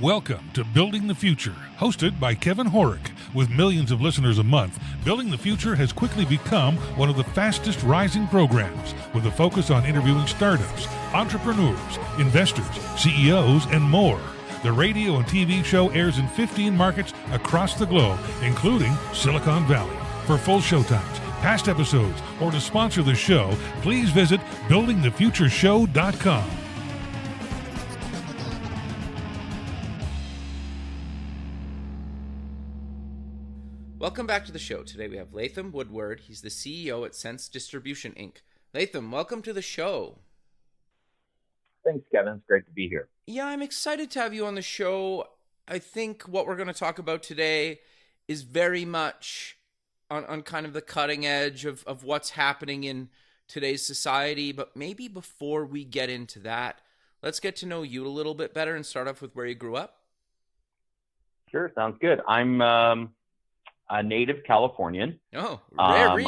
Welcome to Building the Future, hosted by Kevin Horick. With millions of listeners a month, Building the Future has quickly become one of the fastest rising programs, with a focus on interviewing startups, entrepreneurs, investors, CEOs, and more. The radio and TV show airs in 15 markets across the globe, including Silicon Valley. For full showtimes, past episodes, or to sponsor the show, please visit buildingthefutureshow.com. Welcome back to the show. Today we have Latham Woodward. He's the CEO at Sense Distribution, Inc. Latham, welcome to the show. Thanks, Kevin. It's great to be here. Yeah, I'm excited to have you on the show. I think what we're going to talk about today is very much on kind of the cutting edge of what's happening in today's society. But maybe before we get into that, let's get to know you a little bit better and start off with where you grew up. Sure, sounds good. I'm a native Californian. Oh, rare breed.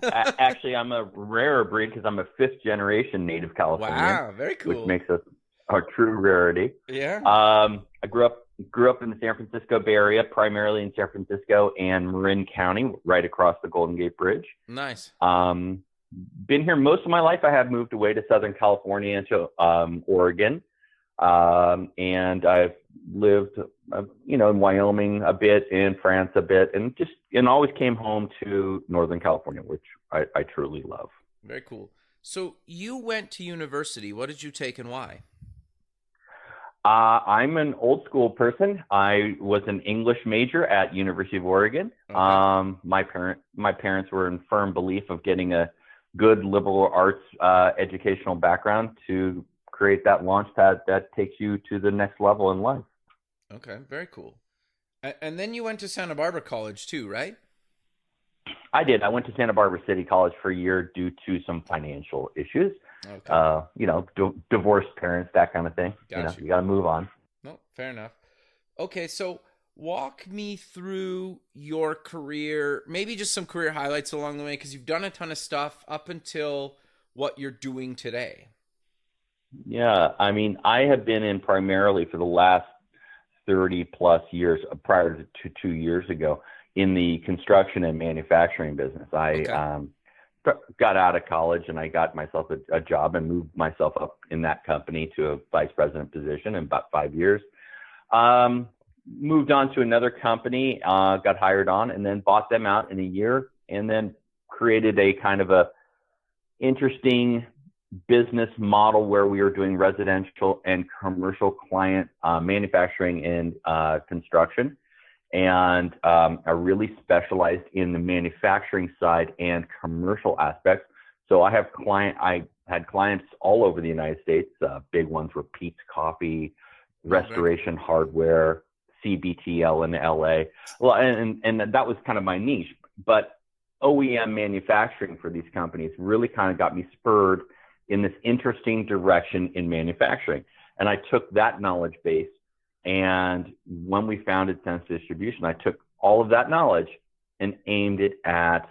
Actually, I'm a rarer breed because I'm a fifth generation native Californian. Wow, very cool. Which makes us a true rarity. Yeah. I grew up in the San Francisco Bay Area, primarily in San Francisco and Marin County, right across the Golden Gate Bridge. Nice. Been here most of my life. I have moved away to Southern California, to Oregon. And I've lived, in Wyoming a bit, in France a bit, and always came home to Northern California, which I truly love. Very cool. So you went to university. What did you take and why? I'm an old school person. I was an English major at University of Oregon. Okay. My parents were in firm belief of getting a good liberal arts educational background to create that launch pad that takes you to the next level in life. Okay, very cool. And then you went to Santa Barbara College too, right? I did. I went to Santa Barbara City College for a year due to some financial issues. Okay. Divorced parents, that kind of thing. Gotcha. You got to move on. No, fair enough. Okay, so walk me through your career, maybe just some career highlights along the way, because you've done a ton of stuff up until what you're doing today. Yeah, I mean, I have been in primarily for the last 30 plus years, prior to 2 years ago, in the construction and manufacturing business. I got out of college and I got myself a job and moved myself up in that company to a vice president position in about 5 years. Moved on to another company, got hired on, and then bought them out in a year, and then created a kind of a interesting business model where we were doing residential and commercial client manufacturing and construction, and I really specialized in the manufacturing side and commercial aspects. So I had clients all over the United States. Big ones were Pete's Coffee, Restoration Hardware, CBTL in LA. Well, and that was kind of my niche, but OEM manufacturing for these companies really kind of got me spurred in this interesting direction in manufacturing. And I took that knowledge base, and when we founded Sense Distribution, I took all of that knowledge and aimed it at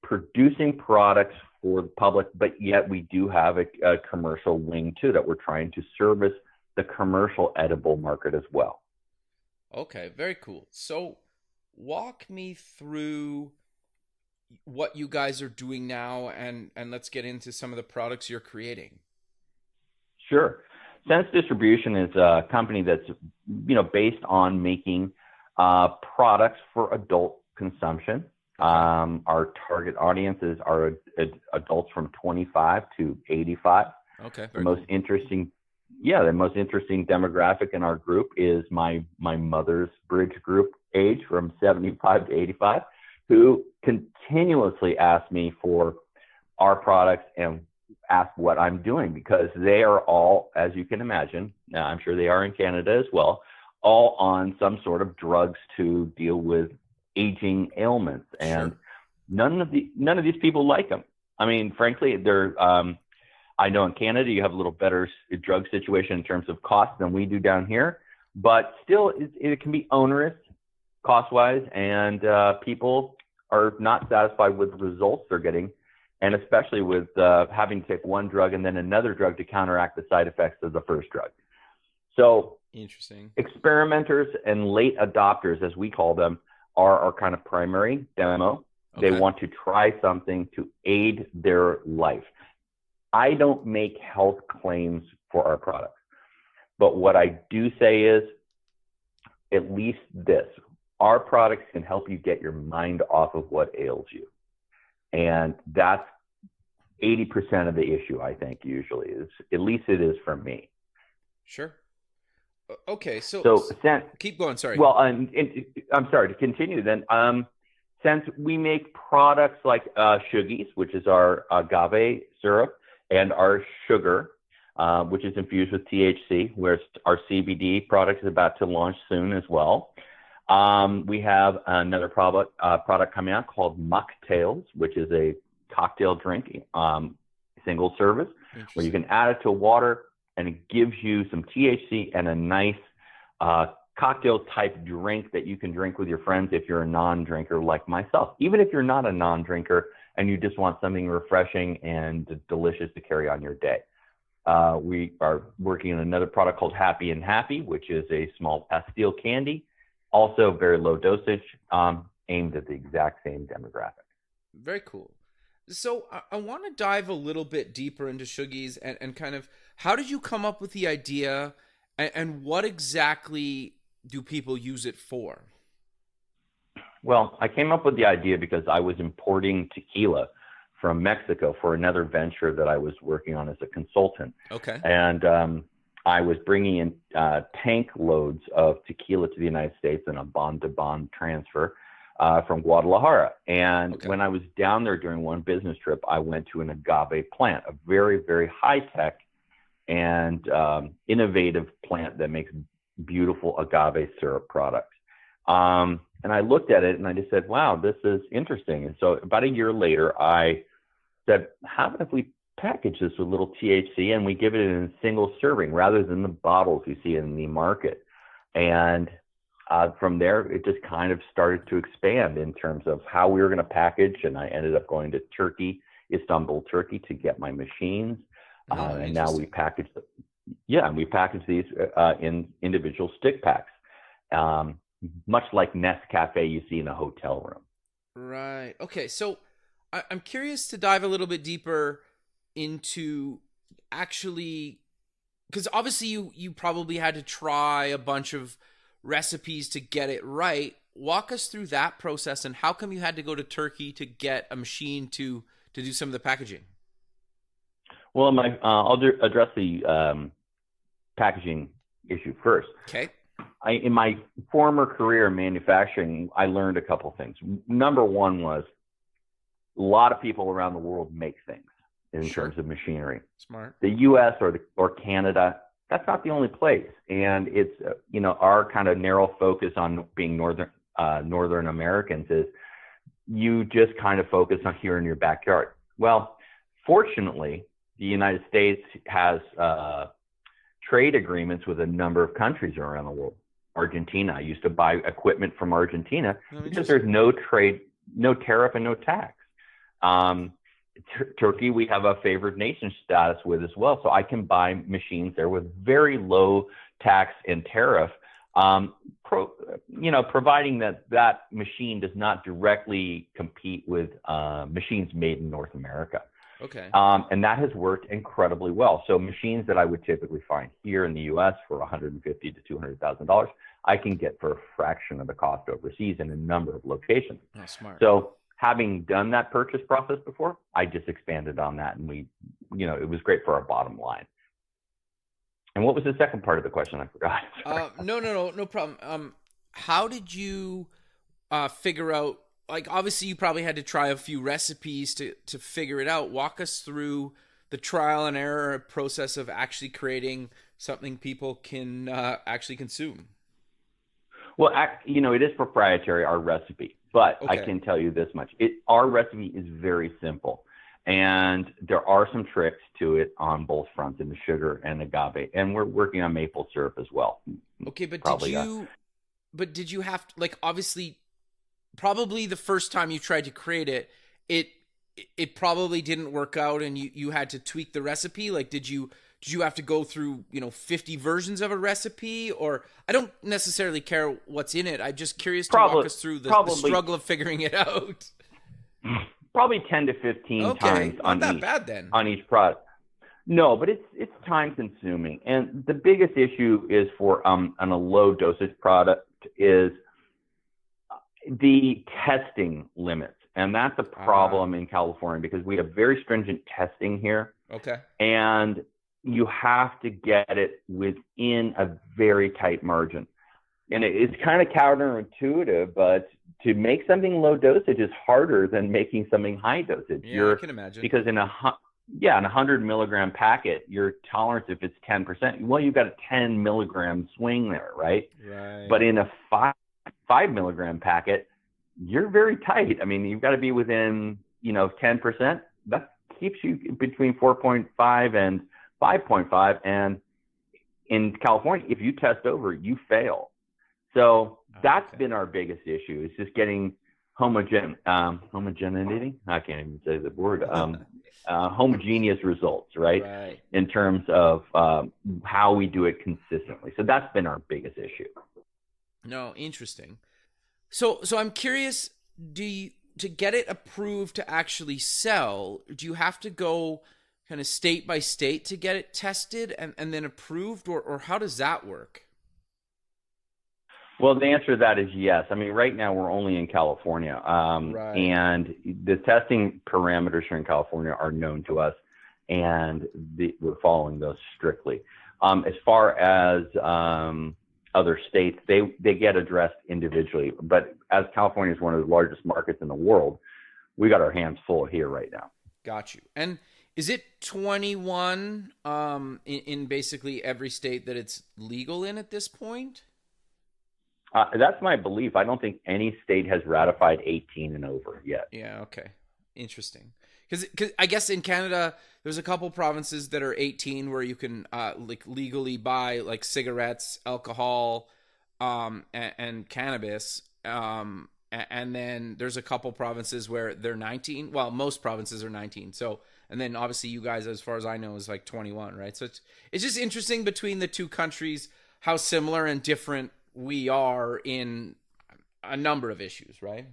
producing products for the public, but yet we do have a commercial wing too, that we're trying to service the commercial edible market as well. Okay, very cool. So walk me through what you guys are doing now, and let's get into some of the products you're creating. Sure. Sense Distribution is a company that's, based on making products for adult consumption. Our target audiences are adults from 25 to 85. Okay. The most interesting demographic in our group is my mother's bridge group age, from 75 to 85, who continuously ask me for our products and ask what I'm doing, because they are all, as you can imagine, now I'm sure they are in Canada as well, all on some sort of drugs to deal with aging ailments. And Sure. none of these people like them. I mean, frankly, they're, I know in Canada you have a little better drug situation in terms of cost than we do down here, but still it can be onerous cost-wise, and people are not satisfied with the results they're getting, and especially with having to take one drug and then another drug to counteract the side effects of the first drug. So Interesting. experimenters and late adopters, as we call them, are our kind of primary demo. They Okay. want to try something to aid their life. I don't make health claims for our products, but what I do say is at least this: our products can help you get your mind off of what ails you. And that's 80% of the issue, I think, usually is, at least it is for me. Sure. Okay. So Keep going. Sorry. well, I'm sorry to continue then. Since we make products like shooties, which is our agave syrup, and our sugar, which is infused with THC, where our CBD product is about to launch soon as well. We have another product coming out called Mocktails, which is a cocktail drink, single service, where you can add it to water and it gives you some THC and a nice cocktail type drink that you can drink with your friends if you're a non-drinker like myself. Even if you're not a non-drinker and you just want something refreshing and delicious to carry on your day. We are working on another product called Happy and Happy, which is a small pastille candy, also very low dosage, aimed at the exact same demographic. Very cool. So I want to dive a little bit deeper into shoogies and kind of how did you come up with the idea and what exactly do people use it for? Well, I came up with the idea because I was importing tequila from Mexico for another venture that I was working on as a consultant. Okay. And I was bringing in tank loads of tequila to the United States in a bond-to-bond transfer from Guadalajara. And when I was down there during one business trip, I went to an agave plant, a very, very high-tech and innovative plant that makes beautiful agave syrup products. And I looked at it and I just said, wow, this is interesting. And so about a year later, I said, how about if we package this with a little THC and we give it in a single serving rather than the bottles you see in the market? And from there, it just kind of started to expand in terms of how we were going to package. And I ended up going to Turkey, Istanbul, Turkey, to get my machines. And now we package them. Yeah, and we package these in individual stick packs, much like Nescafe you see in a hotel room. Right. Okay. So I'm curious to dive a little bit deeper into actually, because obviously you probably had to try a bunch of recipes to get it right. Walk us through that process and how come you had to go to Turkey to get a machine to do some of the packaging? Well, I'll address the packaging issue first. Okay. In my former career in manufacturing, I learned a couple things. Number one was a lot of people around the world make things in terms of machinery. Smart. The U.S. or Canada, that's not the only place. And it's, our kind of narrow focus on being Northern Americans is you just kind of focus on here in your backyard. Well, fortunately, the United States has trade agreements with a number of countries around the world. Argentina, I used to buy equipment from Argentina because there's no trade, no tariff, and no tax. Turkey, we have a favored nation status with as well. So I can buy machines there with very low tax and tariff, providing that machine does not directly compete with machines made in North America. Okay. And that has worked incredibly well. So machines that I would typically find here in the U.S. for $150,000 to $200,000, I can get for a fraction of the cost overseas in a number of locations. Oh, smart. So having done that purchase process before, I just expanded on that, and it was great for our bottom line. And what was the second part of the question? I forgot. No problem. How did you figure out? Like, obviously, you probably had to try a few recipes to figure it out. Walk us through the trial and error process of actually creating something people can actually consume. Well, it is proprietary, our recipe, but I can tell you this much. Our recipe is very simple, and there are some tricks to it on both fronts, in the sugar and agave, and we're working on maple syrup as well. Okay, but did you have to, like, obviously, probably the first time you tried to create it, it probably didn't work out and you had to tweak the recipe? Like, did you have to go through, 50 versions of a recipe? Or I don't necessarily care what's in it. I'm just curious to walk us through the struggle of figuring it out. Probably 10 to 15 times not that bad then. On each product. No, but it's time consuming. And the biggest issue is for on a low dosage product is the testing limits. And that's a problem in California because we have very stringent testing here. Okay. And you have to get it within a very tight margin. And it's kind of counterintuitive, but to make something low dosage is harder than making something high dosage. Yeah, I can imagine. Because in a 100 milligram packet, your tolerance, if it's 10%, well, you've got a 10 milligram swing there, right? Right. But in a 5 milligram packet, you're very tight. I mean, you've got to be within, 10%. That keeps you between 4.5 and 5.5. And in California, if you test over, you fail. So that's been our biggest issue. It's just getting homogeneity. I can't even say the word. Homogeneous results, right? In terms of how we do it consistently. So that's been our biggest issue. No, interesting. So I'm curious, to get it approved to actually sell, do you have to go kind of state by state to get it tested and then approved, or how does that work? Well, the answer to that is yes. I mean, right now we're only in California, and the testing parameters here in California are known to us, and we're following those strictly. As far as other states, they get addressed individually. But as California is one of the largest markets in the world, we got our hands full here right now. Got you. And is it 21 in basically every state that it's legal in at this point? That's my belief. I don't think any state has ratified 18 and over yet. Yeah, okay. Interesting. Because I guess in Canada, there's a couple provinces that are 18 where you can legally buy like cigarettes, alcohol, and cannabis. And then there's a couple provinces where they're 19. Well, most provinces are 19. So, and then obviously you guys, as far as I know, is like 21, right? So it's just interesting between the two countries how similar and different we are in a number of issues, right?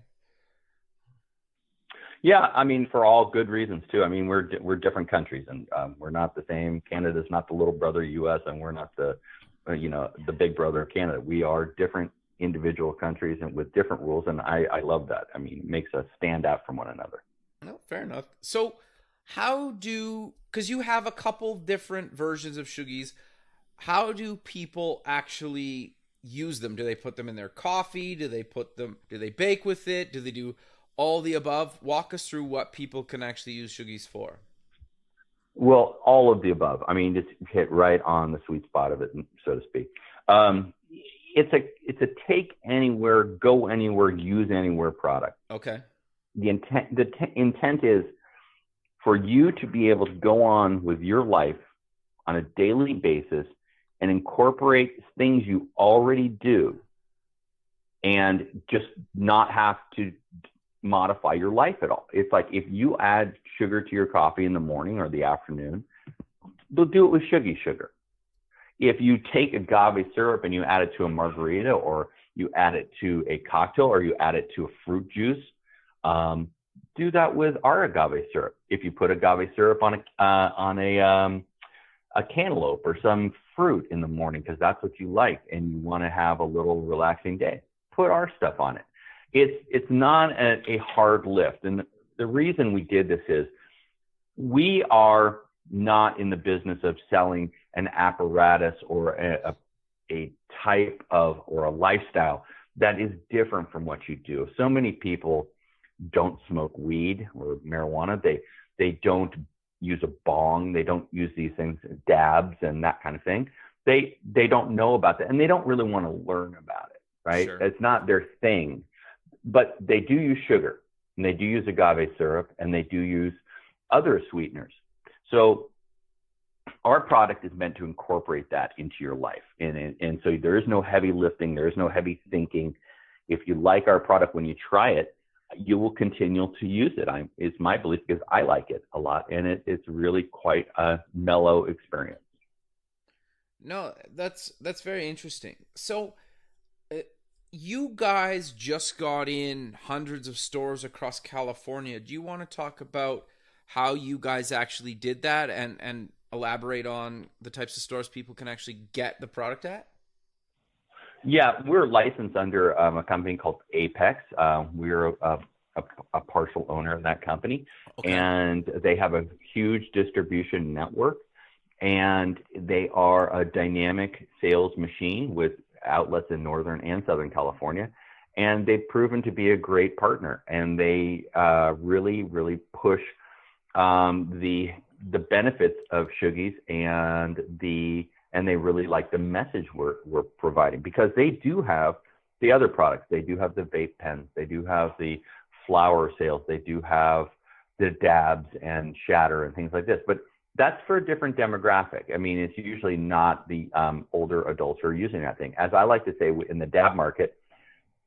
Yeah, I mean, for all good reasons too. I mean, we're different countries, and we're not the same. Canada's not the little brother U.S., and we're not the the big brother of Canada. We are different individual countries and with different rules, and I love that. I mean, it makes us stand out from one another. No, fair enough. So, because you have a couple different versions of shooties, how do people actually use them? Do they put them in their coffee? Do they bake with it? Do they do all the above? Walk us through what people can actually use shooties for. Well, all of the above. I mean, just hit right on the sweet spot of it, so to speak. It's a take anywhere, go anywhere, use anywhere product. Okay. The intent is for you to be able to go on with your life on a daily basis and incorporate things you already do and just not have to modify your life at all. It's like if you add sugar to your coffee in the morning or the afternoon, they'll do it with sugar. If you take agave syrup and you add it to a margarita, or you add it to a cocktail, or you add it to a fruit juice, do that with our agave syrup. If you put agave syrup on a cantaloupe or some fruit in the morning because that's what you like and you want to have a little relaxing day, put our stuff on it. It's not a hard lift. And the reason we did this is we are not in the business of selling an apparatus or a type of or a lifestyle that is different from what you do. So many people don't smoke weed or marijuana. They don't use a bong. They don't use these things, dabs and that kind of thing. They don't know about that, and they don't really want to learn about it, right? Sure. It's not their thing. But they do use sugar, and they do use agave syrup, and they do use other sweeteners. So our product is meant to incorporate that into your life. And so there is no heavy lifting. There is no heavy thinking. If you like our product when you try it, you will continue to use it. It's my belief because I like it a lot, and it's really quite a mellow experience. No, that's very interesting. So, you guys just got in hundreds of stores across California. Do you want to talk about how you guys actually did that and elaborate on the types of stores people can actually get the product at? Yeah, we're licensed under a company called Apex. We're a partial owner of that company, Okay. and they have a huge distribution network, and they are a dynamic sales machine with outlets in Northern and Southern California, and they've proven to be a great partner, and they really, really push the benefits of shooties, and they really like the message we're providing, because they do have the other products. They do have the vape pens, they do have the flower sales, they do have the dabs and shatter and things like this, but that's for a different demographic. I mean, it's usually not the older adults who are using that thing. As I like to say, in the dab market,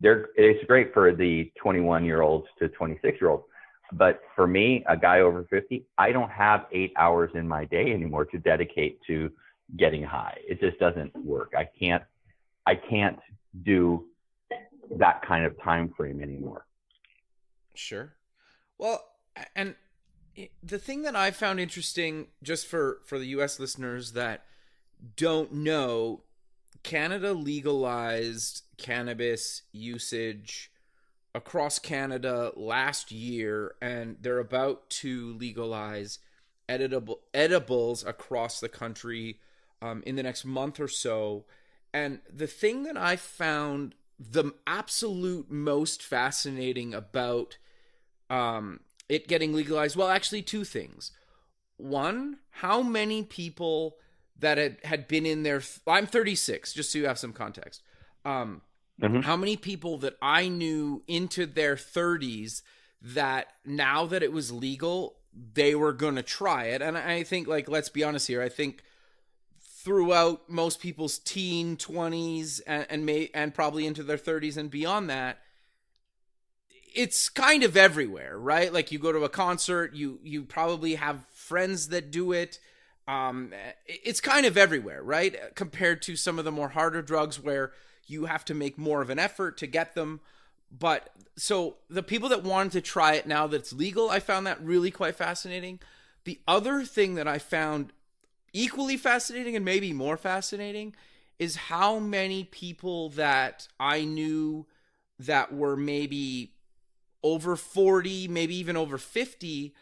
it's great for the 21-year-olds to 26-year-olds. But for me, a guy over 50, I don't have 8 hours in my day anymore to dedicate to getting high. It just doesn't work. I can't do that kind of time frame anymore. Sure. Well, and the thing that I found interesting, just for the U.S. listeners that don't know, Canada legalized cannabis usage across Canada last year, and they're about to legalize edibles across the country in the next month or so. And the thing that I found the absolute most fascinating about it getting legalized, well, actually two things. One, how many people that had been in there, I'm 36, just so you have some context. How many people that I knew into their 30s that now that it was legal, they were going to try it. And I think, like, let's be honest here, I think throughout most people's teen 20s and probably into their 30s and beyond that, it's kind of everywhere, right? Like, you go to a concert, you probably have friends that do it. It's kind of everywhere, right? Compared to some of the more harder drugs where you have to make more of an effort to get them. But so the people that wanted to try it now that it's legal, I found that really quite fascinating. The other thing that I found equally fascinating and maybe more fascinating is how many people that I knew that were maybe over 40, maybe even over 50,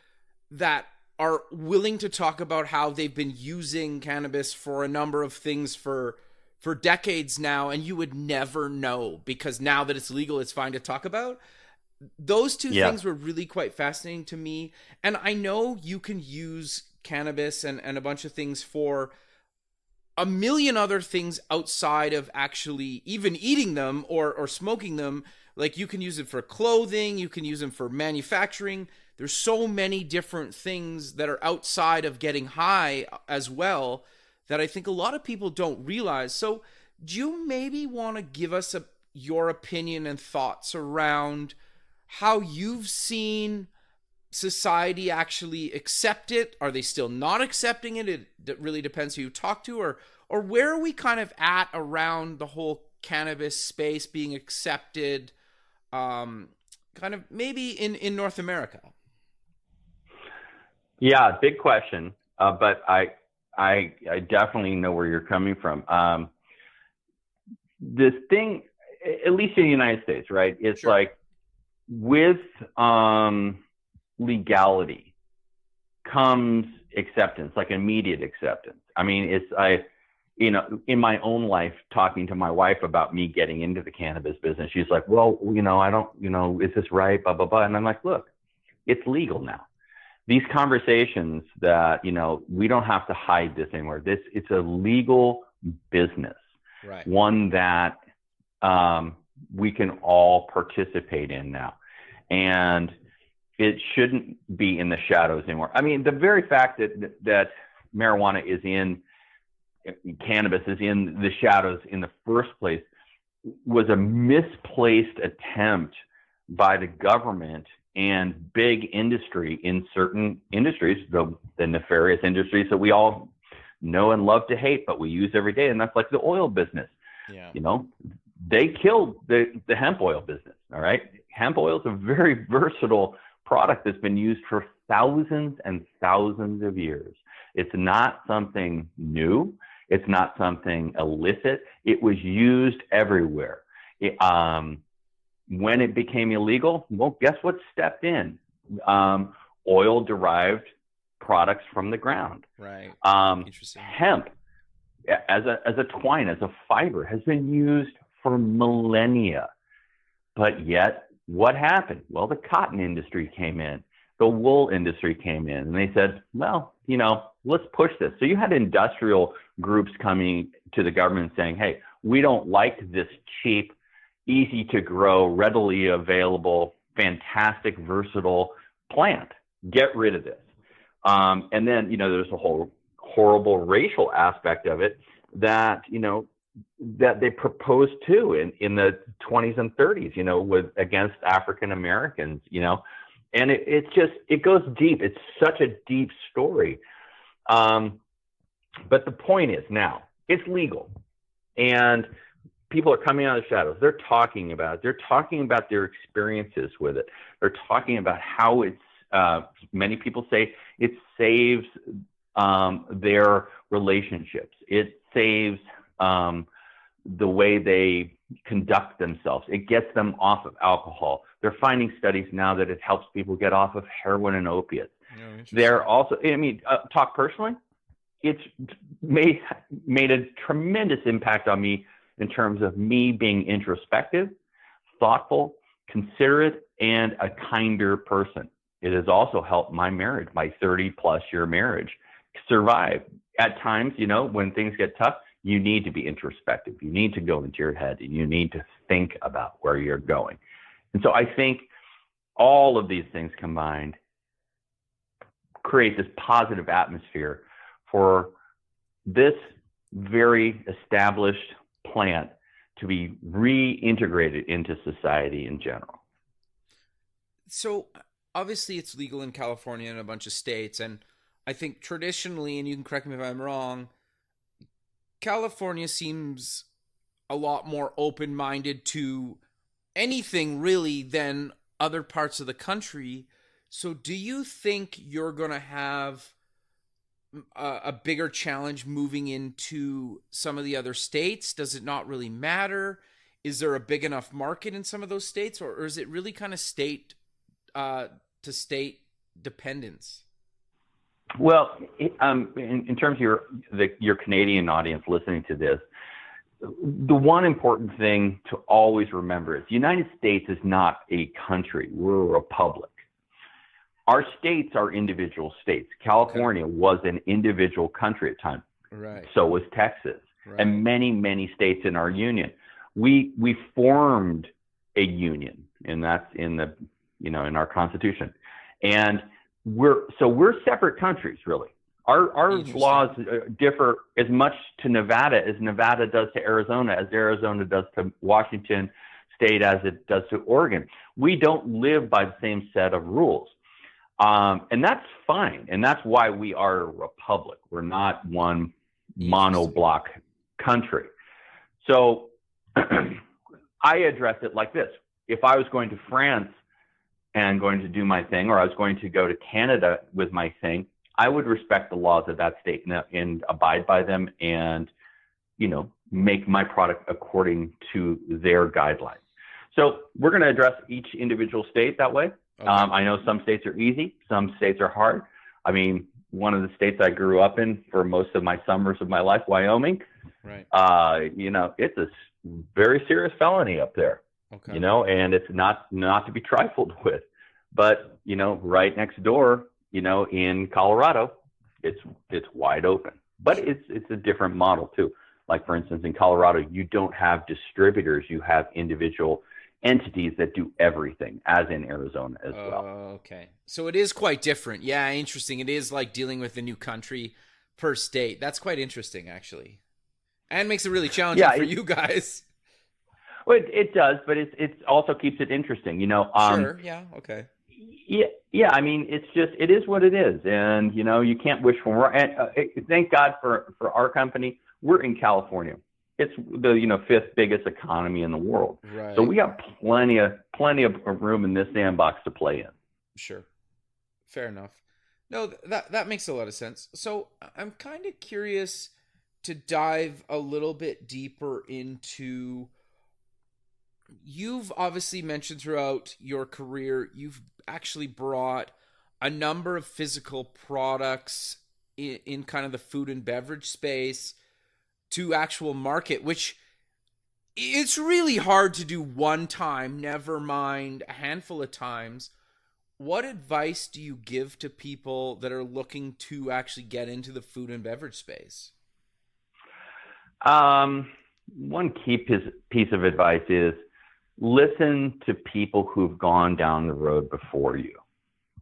that are willing to talk about how they've been using cannabis for a number of things for decades now, and you would never know because now that it's legal, it's fine to talk about. Those two things were really quite fascinating to me. And I know you can use cannabis and a bunch of things for a million other things outside of actually even eating them or smoking them. Like, you can use it for clothing, you can use them for manufacturing. There's so many different things that are outside of getting high as well that I think a lot of people don't realize. So do you maybe want to give us your opinion and thoughts around how you've seen society actually accept it? Are they still not accepting it? It really depends who you talk to, or where are we kind of at around the whole cannabis space being accepted, kind of maybe in North America? Yeah, big question. But I definitely know where you're coming from. This thing, at least in the United States, right? It's Sure. like with legality comes acceptance, like immediate acceptance. I mean, in my own life, talking to my wife about me getting into the cannabis business, she's like, well, I don't, is this right? Blah, blah, blah. And I'm like, look, it's legal now. These conversations that, we don't have to hide this anymore. It's a legal business, Right. One that we can all participate in now. And it shouldn't be in the shadows anymore. I mean, the very fact that marijuana cannabis is in the shadows in the first place was a misplaced attempt by the government and big industry in certain industries, the nefarious industries that we all know and love to hate, but we use every day. And that's like the oil business. Yeah. You know, they killed the hemp oil business. All right. Hemp oil is a very versatile product that's been used for thousands and thousands of years. It's not something new. It's not something illicit. It was used everywhere. When it became illegal, well, guess what stepped in? Oil-derived products from the ground. Right. Interesting. Hemp, as a twine, as a fiber, has been used for millennia. But yet, what happened? Well, the cotton industry came in. The wool industry came in. And they said, well, you know, let's push this. So you had industrial groups coming to the government saying, hey, we don't like this cheap, easy to grow, readily available, fantastic, versatile plant. Get rid of this. And then, you know, there's a whole horrible racial aspect of it that, you know, that they proposed too in the 20s and 30s, you know, against African Americans, you know, and it goes deep. It's such a deep story. But the point is now it's legal and people are coming out of the shadows. They're talking about it. They're talking about their experiences with it. They're talking about how many people say it saves their relationships. It saves the way they conduct themselves. It gets them off of alcohol. They're finding studies now that it helps people get off of heroin and opiates. Oh, They're also, I mean, talk personally, it's made a tremendous impact on me in terms of me being introspective, thoughtful, considerate, and a kinder person. It has also helped my marriage, my 30-plus year marriage, survive. At times, you know, when things get tough, you need to be introspective. You need to go into your head and you need to think about where you're going. And so I think all of these things combined create this positive atmosphere for this very established plant to be reintegrated into society in general. So obviously it's legal in California and a bunch of states. And I think traditionally, and you can correct me if I'm wrong, California seems a lot more open-minded to anything really than other parts of the country. So do you think you're going to have a bigger challenge moving into some of the other states? Does it not really matter? Is there a big enough market in some of those states, or is it really kind of state to state dependence? Well, in terms of your Canadian audience listening to this, the one important thing to always remember is the United States is not a country. We're a republic. Our states are individual states. California was an individual country at times. Right. So was Texas, right. And many states in our union. We formed a union, and that's in our Constitution. And we're separate countries, really. Our laws differ as much to Nevada as Nevada does to Arizona, as Arizona does to Washington State, as it does to Oregon. We don't live by the same set of rules. And that's fine. And that's why we are a republic. We're not one monoblock country. So I address it like this. If I was going to France and going to do my thing, or I was going to go to Canada with my thing, I would respect the laws of that state and abide by them and, you know, make my product according to their guidelines. So we're going to address each individual state that way. Okay. I know some states are easy. Some states are hard. I mean, one of the states I grew up in for most of my summers of my life, Wyoming, right. You know, it's a very serious felony up there. Okay. You know, and it's not to be trifled with. But, you know, right next door, you know, in Colorado, it's wide open. But it's a different model too. Like, for instance, in Colorado, you don't have distributors. You have individual entities that do everything, as in Arizona as well. Okay. So it is quite different. Yeah, interesting. It is like dealing with a new country per state. That's quite interesting, actually. And makes it really challenging for you guys. Well, it does, but it also keeps it interesting. Sure. Yeah. Okay. Yeah. I mean, it is what it is, and you can't wish for more. And thank God for our company. We're in California. It's the fifth biggest economy in the world, Right. so we have plenty of room in this sandbox to play in. Sure. Fair enough. No, that makes a lot of sense. So I'm kind of curious to dive a little bit deeper into. You've obviously mentioned throughout your career, you've actually brought a number of physical products in kind of the food and beverage space to actual market, which it's really hard to do one time, never mind a handful of times. What advice do you give to people that are looking to actually get into the food and beverage space? One key piece of advice is listen to people who've gone down the road before you.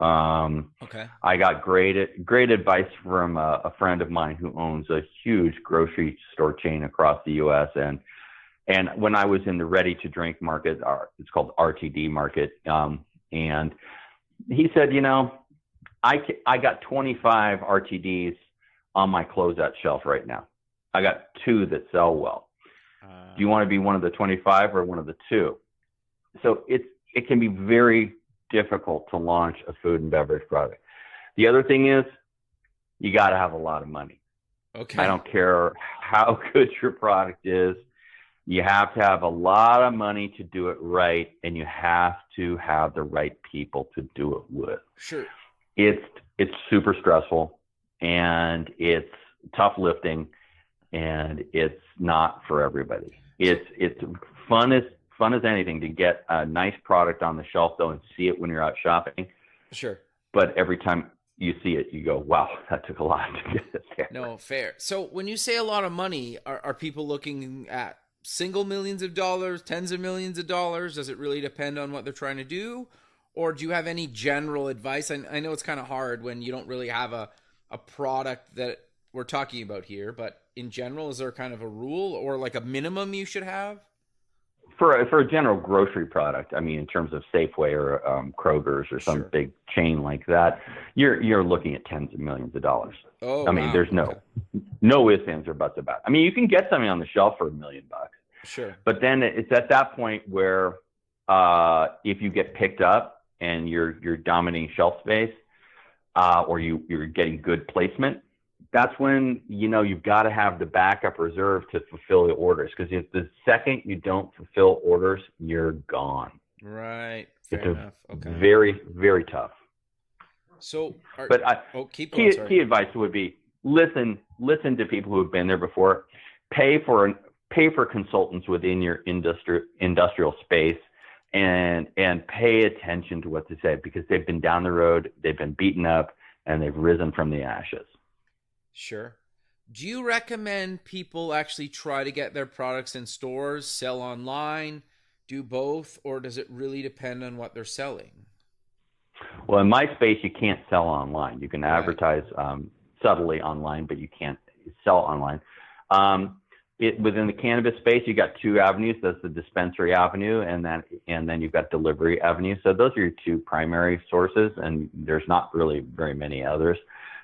Okay. I got great advice from a friend of mine who owns a huge grocery store chain across the U.S. And when I was in the ready to drink market, it's called RTD market, and he said, I got 25 RTDs on my closeout shelf right now. I got 2 that sell well. Do you want to be one of the 25 or one of the 2? So it can be very difficult to launch a food and beverage product. The other thing is you got to have a lot of money. Okay. I don't care how good your product is. You have to have a lot of money to do it right, and you have to have the right people to do it with. Sure. It's super stressful, and it's tough lifting, and it's not for everybody. It's fun as anything to get a nice product on the shelf though and see it when you're out shopping. Sure. But every time you see it, you go, wow, that took a lot to get it there. No, fair. So when you say a lot of money, are people looking at single millions of dollars, tens of millions of dollars? Does it really depend on what they're trying to do? Or do you have any general advice? I know it's kind of hard when you don't really have a product that we're talking about here, but in general, is there kind of a rule or like a minimum you should have? For a general grocery product, I mean, in terms of Safeway or Kroger's or some Sure. big chain like that, you're looking at tens of millions of dollars. Oh, I mean, wow. there's no ifs, ands, or buts about it. I mean, you can get something on the shelf for $1 million, Sure. but then it's at that point where if you get picked up and you're dominating shelf space, or you're getting good placement, that's when you've got to have the backup reserve to fulfill the orders, because if the second you don't fulfill orders, you're gone. Right. Fair enough. Okay. Very, very tough. So, keep going. Key advice would be listen to people who have been there before. Pay for consultants within your industrial space, and pay attention to what they say, because they've been down the road, they've been beaten up, and they've risen from the ashes. Sure. Do you recommend people actually try to get their products in stores, sell online, do both, or does it really depend on what they're selling? Well, in my space, you can't sell online. You can advertise subtly online, but you can't sell online. Within the cannabis space, you got 2 avenues. That's the dispensary avenue, and then you've got delivery avenue. So those are your 2 primary sources, and there's not really very many others.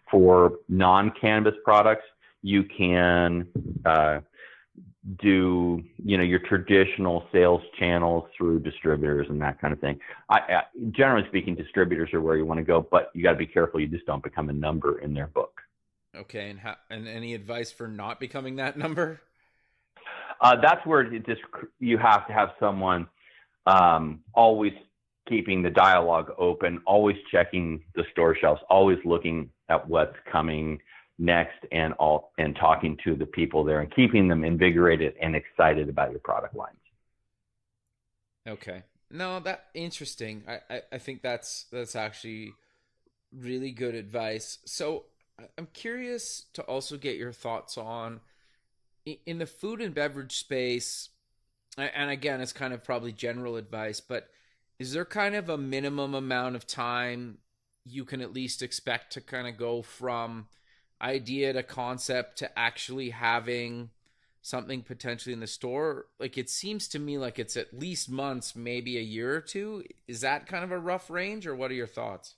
For non-cannabis products, you can do your traditional sales channels through distributors and that kind of thing. Generally speaking, distributors are where you want to go, but you got to be careful you just don't become a number in their book. Okay, and any advice for not becoming that number? That's where you have to have someone always keeping the dialogue open, always checking the store shelves, always looking at what's coming next, and talking to the people there and keeping them invigorated and excited about your product lines. Okay. No, that's interesting. I think that's actually really good advice. So I'm curious to also get your thoughts on, in the food and beverage space, and again, it's kind of probably general advice, but is there kind of a minimum amount of time you can at least expect to kind of go from idea to concept to actually having something potentially in the store? Like, it seems to me like it's at least months, maybe a year or two. Is that kind of a rough range, or what are your thoughts?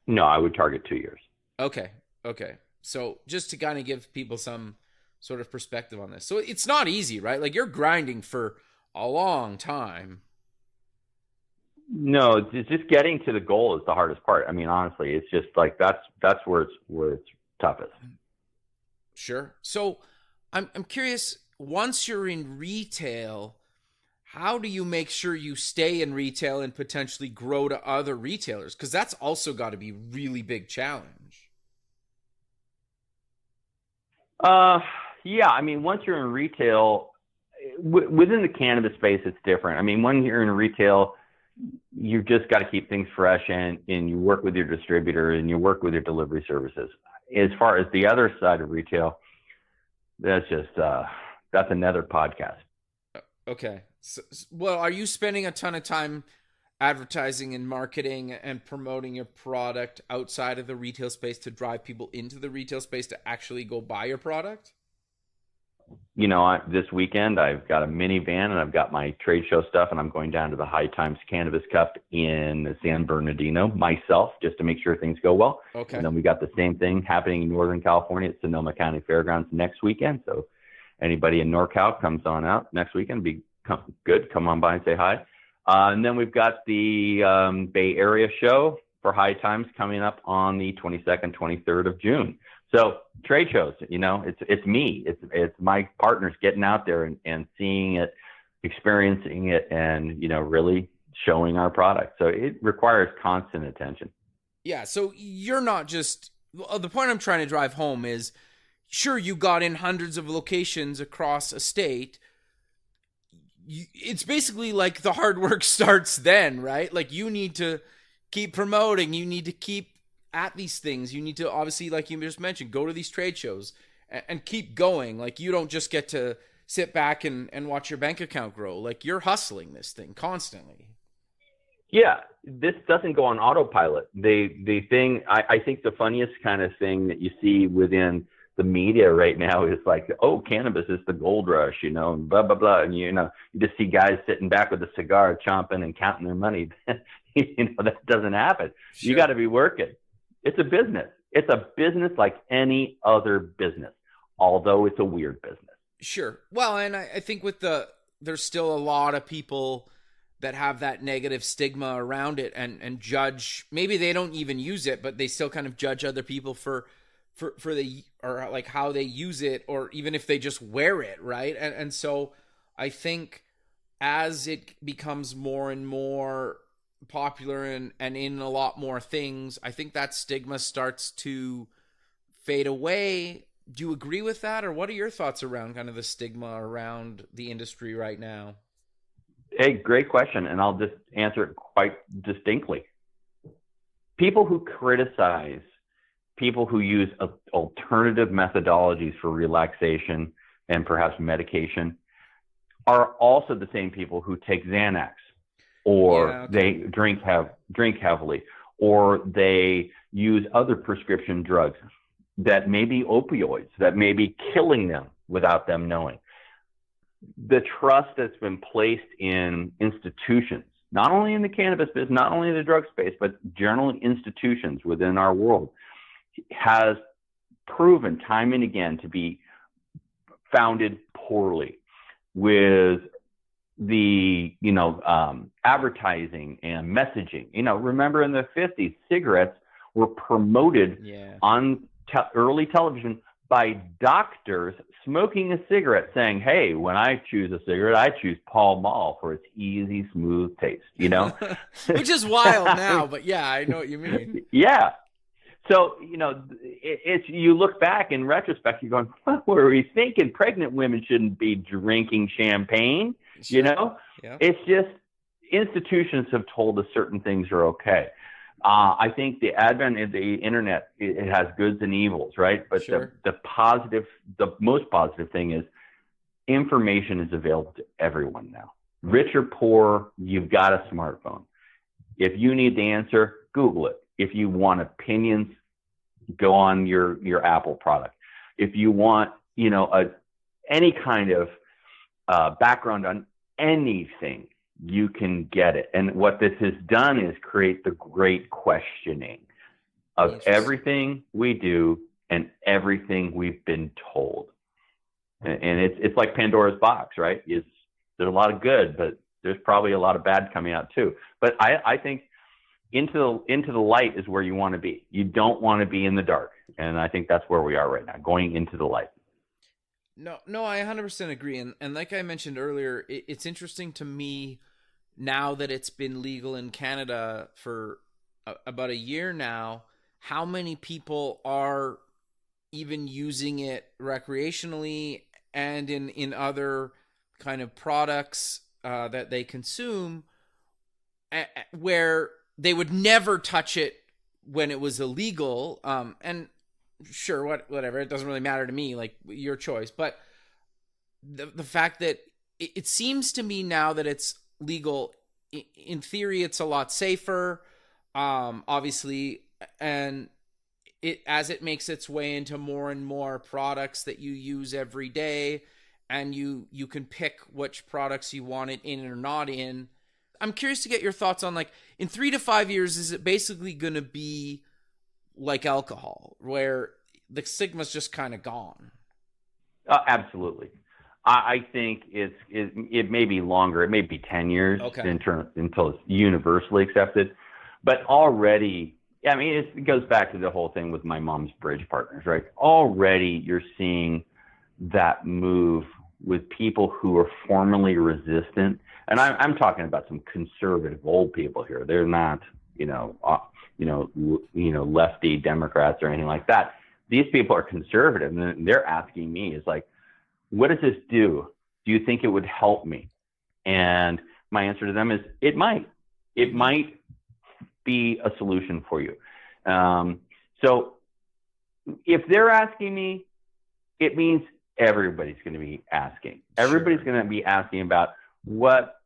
No, I would target 2 years. Okay. Okay. So just to kind of give people some sort of perspective on this. So it's not easy, right? Like, you're grinding for a long time. No, it's just getting to the goal is the hardest part. I mean, honestly, it's just like that's where it's toughest. Sure. So I'm curious, once you're in retail, how do you make sure you stay in retail and potentially grow to other retailers? Because that's also got to be really big challenge. Yeah. I mean, once you're in retail, within the cannabis space, it's different. I mean, when you're in retail, you've just got to keep things fresh, and you work with your distributor and you work with your delivery services. As far as the other side of retail, that's just that's another podcast. Okay. So, well, are you spending a ton of time advertising and marketing and promoting your product outside of the retail space to drive people into the retail space to actually go buy your product? You know, this weekend I've got a minivan and I've got my trade show stuff, and I'm going down to the High Times Cannabis Cup in San Bernardino myself, just to make sure things go well. Okay. And then we got the same thing happening in Northern California at Sonoma County Fairgrounds next weekend. So anybody in NorCal comes on out next weekend, come on by and say hi. And then we've got the Bay Area show for High Times coming up on the 22nd, 23rd of June. So trade shows, you know, it's me, it's my partners getting out there and seeing it, experiencing it, and, you know, really showing our product. So it requires constant attention. Yeah. So you're not just, the point I'm trying to drive home is, sure, you got in hundreds of locations across a state. It's basically like the hard work starts then, right? Like, you need to keep promoting, you need to keep at these things, you need to, obviously, like you just mentioned, go to these trade shows and keep going. Like, you don't just get to sit back and watch your bank account grow. Like, you're hustling this thing constantly. Yeah, this doesn't go on autopilot. The thing, I think the funniest kind of thing that you see within the media right now is like, oh, cannabis is the gold rush, you know, and blah, blah, blah. And, you know, you just see guys sitting back with a cigar, chomping and counting their money. You know, that doesn't happen. Sure. You got to be working. It's a business. It's a business like any other business, although it's a weird business. Sure. Well, and I think there's still a lot of people that have that negative stigma around it and judge. Maybe they don't even use it, but they still kind of judge other people for or like how they use it, or even if they just wear it, right? And so I think as it becomes more and more popular and in a lot more things, I think that stigma starts to fade away. Do you agree with that, or what are your thoughts around kind of the stigma around the industry right now? Hey, great question, and I'll just answer it quite distinctly. People who criticize people who use alternative methodologies for relaxation and perhaps medication are also the same people who take Xanax, or they drink heavily, or they use other prescription drugs that may be opioids, that may be killing them without them knowing. The trust that's been placed in institutions, not only in the cannabis business, not only in the drug space, but generally institutions within our world, has proven time and again to be founded poorly, with the, you know, advertising and messaging. You know, remember in the 50s, cigarettes were promoted on early television by doctors smoking a cigarette, saying, hey, when I choose a cigarette, I choose Pall Mall for its easy, smooth taste, you know? Which is wild now, but yeah, I know what you mean. Yeah. So, you know, it's you look back in retrospect, you're going, what were we thinking? Pregnant women shouldn't be drinking champagne, you know? Yeah. It's just institutions have told us certain things are okay. I think the advent of the internet, it has goods and evils, right? But the most positive thing is information is available to everyone now. Rich or poor, you've got a smartphone. If you need the answer, Google it. If you want opinions, go on your Apple product. If you want, you know, any kind of background on anything, you can get it. And what this has done is create the great questioning of everything we do and everything we've been told. And it's like Pandora's box, right? There's a lot of good, but there's probably a lot of bad coming out too. But I think into the light is where you want to be. You don't want to be in the dark. And I think that's where we are right now, going into the light. No, I 100% agree. And like I mentioned earlier, it's interesting to me now that it's been legal in Canada for about a year now, how many people are even using it recreationally and in other kind of products that they consume, where they would never touch it when it was illegal. And sure, whatever, it doesn't really matter to me, like your choice. But the fact that it seems to me now that it's legal, in theory, it's a lot safer, obviously, and as it makes its way into more and more products that you use every day, and you can pick which products you want it in or not in. I'm curious to get your thoughts on, like, in 3 to 5 years, is it basically going to be like alcohol, where the stigma's just kind of gone? Absolutely. I think it may be longer. It may be 10 years until it's universally accepted. But already, I mean, it goes back to the whole thing with my mom's bridge partners, right? Already you're seeing that move with people who are formerly resistant. And I'm talking about some conservative old people here. They're not, lefty Democrats or anything like that. These people are conservative, and they're asking me, is like, what does this do? Do you think it would help me? And my answer to them is, it might. It might be a solution for you. So if they're asking me, it means everybody's going to be asking. Everybody's going to be asking about, what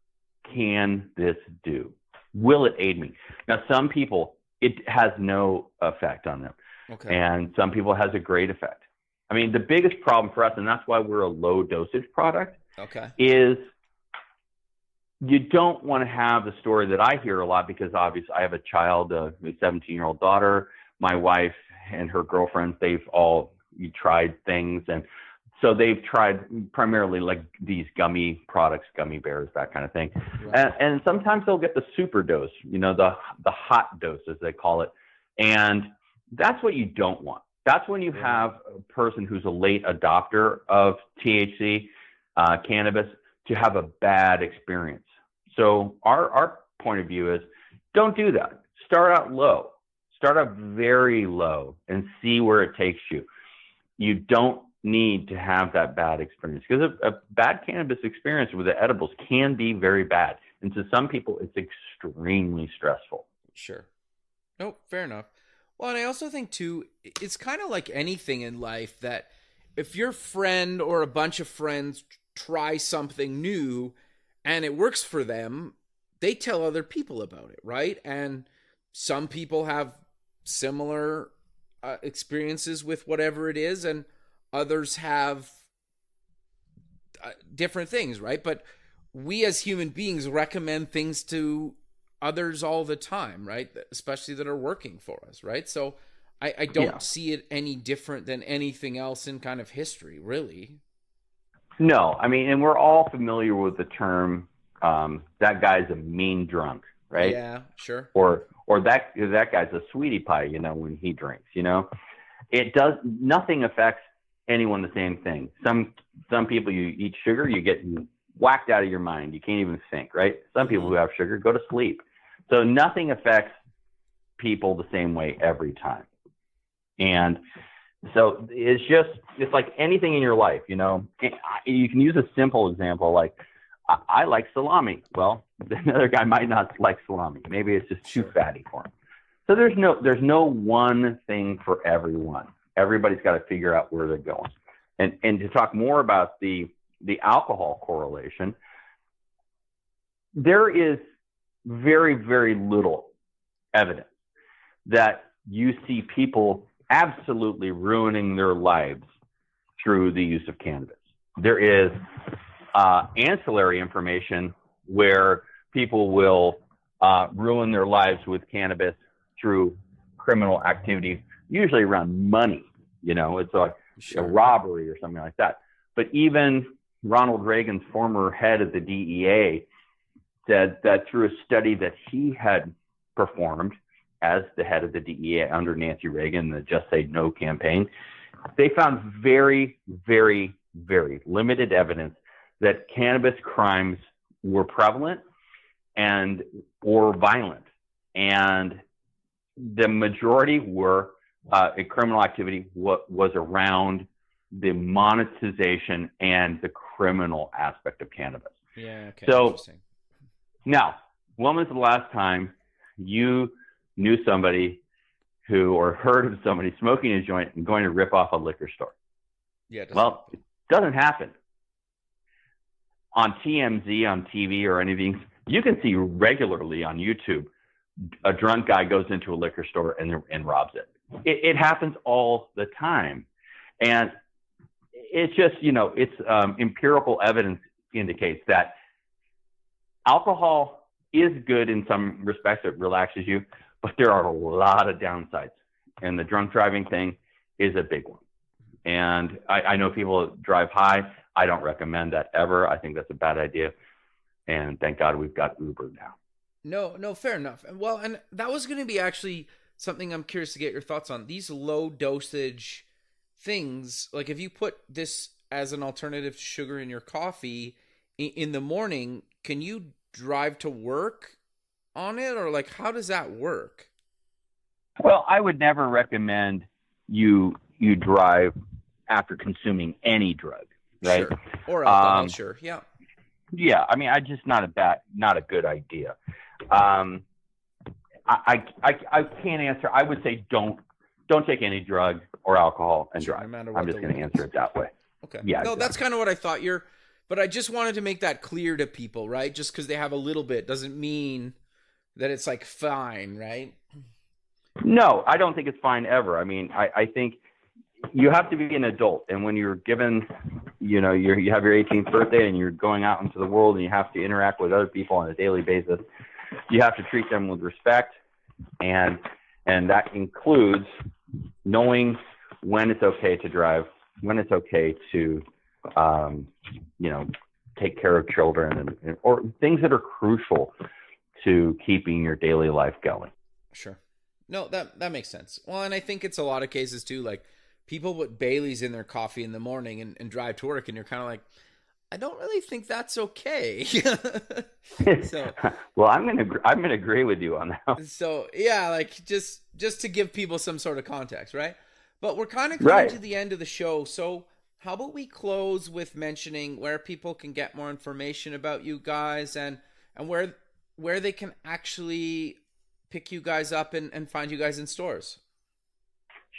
can this do? Will it aid me? Now, some people, it has no effect on them. Okay. And some people it has a great effect. I mean, the biggest problem for us, and that's why we're a low dosage product, is you don't want to have the story that I hear a lot, because obviously I have a child, a 17-year-old daughter. My wife and her girlfriends, they've all tried things. And so they've tried primarily like these gummy products, gummy bears, that kind of thing. Right. And sometimes they'll get the super dose, the hot dose, as they call it. And that's what you don't want. That's when you have a person who's a late adopter of THC, cannabis, to have a bad experience. So our point of view is, don't do that. Start out low. Start out very low and see where it takes you. You don't need to have that bad experience, because a bad cannabis experience with the edibles can be very bad. And to some people, it's extremely stressful. Sure. Nope, fair enough. Well, and I also think, too, it's kind of like anything in life, that if your friend or a bunch of friends try something new and it works for them, they tell other people about it, right? And some people have similar experiences with whatever it is, and others have different things, right? But we as human beings recommend things to others all the time, right? Especially that are working for us, right? So I don't see it any different than anything else in kind of history, really. No, I mean, and we're all familiar with the term, that guy's a mean drunk, right? Yeah, sure. Or that guy's a sweetie pie, when he drinks, nothing affects anyone the same thing. Some people, you eat sugar, you get whacked out of your mind. You can't even think, right? Some people who have sugar go to sleep. So nothing affects people the same way every time. And so it's like anything in your life, you can use a simple example, like I like salami. Well, another guy might not like salami. Maybe it's just too fatty for him. So there's no one thing for everyone. Everybody's got to figure out where they're going. And to talk more about the alcohol correlation, there is very, very little evidence that you see people absolutely ruining their lives through the use of cannabis. there is ancillary information where people will ruin their lives with cannabis through criminal activity, usually around money. It's like a robbery or something like that. But even Ronald Reagan's former head of the DEA said that through a study that he had performed as the head of the DEA under Nancy Reagan, the Just Say No campaign, they found very, very, very limited evidence that cannabis crimes were prevalent or violent. And the majority were criminal activity was around the monetization and the criminal aspect of cannabis. Yeah. Okay. So now, when was the last time you knew somebody or heard of somebody smoking a joint and going to rip off a liquor store? Yeah. Well, it doesn't happen. On TMZ, on TV, or anything, you can see regularly on YouTube a drunk guy goes into a liquor store and robs it. It happens all the time. And it's just, it's empirical evidence indicates that alcohol is good in some respects. It relaxes you, but there are a lot of downsides. And the drunk driving thing is a big one. And I know people drive high. I don't recommend that ever. I think that's a bad idea. And thank God we've got Uber now. No, fair enough. Well, and that was going to be actually something I'm curious to get your thoughts on. These low dosage things, like if you put this as an alternative to sugar in your coffee in the morning, can you drive to work on it? Or like, how does that work? Well, I would never recommend you drive after consuming any drug, right? Sure. Or alcohol, sure. Yeah. Yeah. I mean, I just not a good idea. I can't answer. I would say don't take any drug or alcohol and drive. No matter what. I'm just going to answer it that way. Okay. Yeah. No, exactly. That's kind of what I thought. But I just wanted to make that clear to people, right? Just because they have a little bit doesn't mean that it's like fine, right? No, I don't think it's fine ever. I mean, I think you have to be an adult, and when you're given, you have your 18th birthday and you're going out into the world and you have to interact with other people on a daily basis, you have to treat them with respect, and that includes knowing when it's okay to drive, when it's okay to, take care of children or things that are crucial to keeping your daily life going. Sure. No, that makes sense. Well, and I think it's a lot of cases too, like people put Baileys in their coffee in the morning and drive to work, and you're kind of like, I don't really think that's okay. So, well, I'm gonna agree with you on that. So yeah, like just to give people some sort of context, right? But we're kind of coming to the end of the show, so how about we close with mentioning where people can get more information about you guys and where they can actually pick you guys up and find you guys in stores?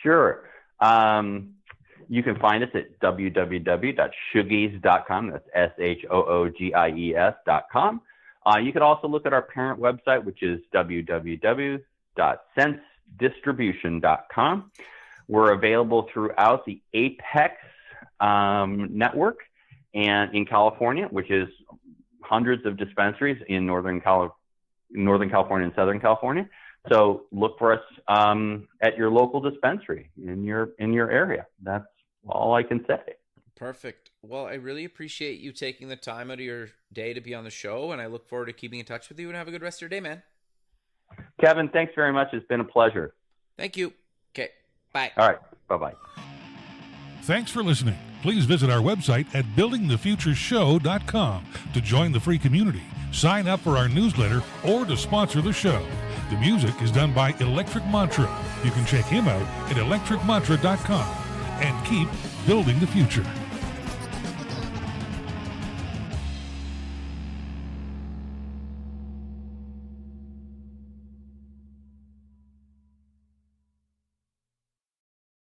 Sure. You can find us at www.shoogies.com. That's SHOOGIES.com. You can also look at our parent website, which is www.sensedistribution.com. We're available throughout the Apex network and in California, which is hundreds of dispensaries in Northern California and Southern California. So look for us at your local dispensary in your area. That's all I can say. Perfect. Well, I really appreciate you taking the time out of your day to be on the show, and I look forward to keeping in touch with you, and have a good rest of your day, man. Kevin, thanks very much. It's been a pleasure. Thank you. Okay. Bye. All right. Bye-bye. Thanks for listening. Please visit our website at buildingthefutureshow.com to join the free community, sign up for our newsletter, or to sponsor the show. The music is done by Electric Mantra. You can check him out at electricmantra.com and keep building the future.